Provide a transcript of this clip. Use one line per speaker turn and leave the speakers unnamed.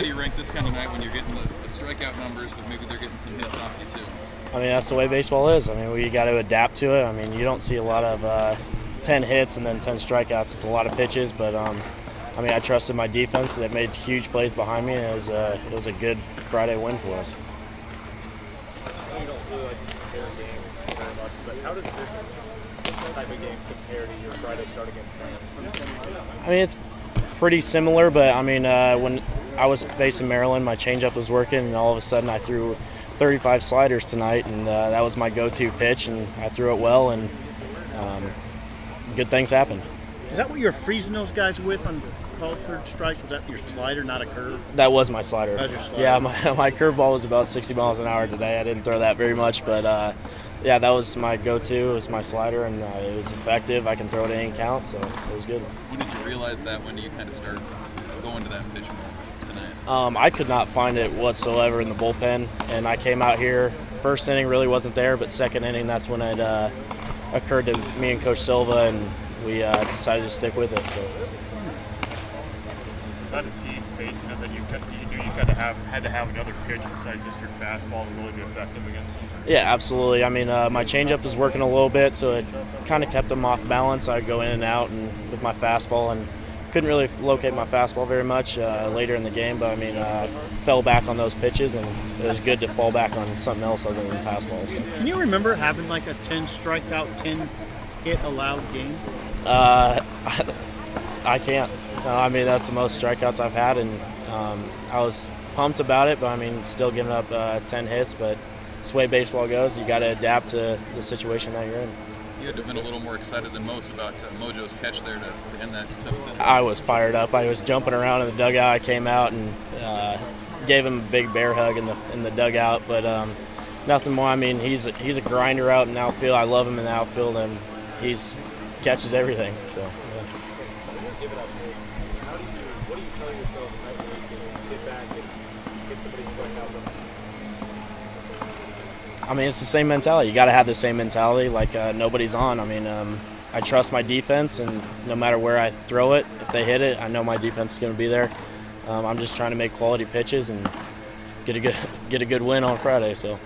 do you rank this kind of night when you're getting the strikeout numbers, but maybe they're getting some hits off you too?
I mean, that's the way baseball is. I mean, we got to adapt to it. I mean, you don't see a lot of 10 hits and then 10 strikeouts. It's a lot of pitches, but I mean, I trusted my defense. They made huge plays behind me, and it was a good Friday win for us.
I know you don't really like to compare games very much, but how does this type of game compare to your Friday start against Rams?
I mean, it's pretty similar, but I mean, when I was facing Maryland, my changeup was working, and all of a sudden I threw 35 sliders tonight, and that was my go-to pitch, and I threw it well, and good things happened.
Is that what you're freezing those guys with on called third strikes? Was that your slider, not a curve?
That was my slider.
That was your slider.
Yeah, my curveball was about 60 miles an hour today. I didn't throw that very much, but yeah, that was my go-to. It was my slider, and it was effective. I can throw it at any count, so it was good.
When did you realize that? When do you kind of start going to that pitch more tonight?
I could not find it whatsoever in the bullpen, and I came out here. First inning really wasn't there, but second inning, that's when it occurred to me and Coach Silva, and we decided to stick with it. So.
Was that a team facing it that you knew you kind of had to have another pitch besides just your fastball to really be effective against them?
Yeah, absolutely. I mean, my changeup was working a little bit, so it kind of kept them off balance. I'd go in and out and with my fastball, and couldn't really locate my fastball very much later in the game, but I mean, fell back on those pitches, and it was good to fall back on something else other than fastballs. So.
Can you remember having like a 10 strikeout, 10 hit allowed game?
I can't. No, I mean, that's the most strikeouts I've had, and I was pumped about it, but I mean, still giving up 10 hits, but it's the way baseball goes. You got to adapt to the situation that you're in.
You had to have been a little more excited than most about Mojo's catch there to end that 7th inning.
I was fired up. I was jumping around in the dugout. I came out and gave him a big bear hug in the dugout, but nothing more. I mean, he's a grinder out in the outfield. I love him in the outfield, and he's catches everything. So. Yeah.
When you're giving up hits, what do you tell yourself that way you can get back and get somebody strike out?
I mean, it's the same mentality. You got to have the same mentality, like nobody's on. I mean, I trust my defense, and no matter where I throw it, if they hit it, I know my defense is going to be there. I'm just trying to make quality pitches and get a good win on Friday. So.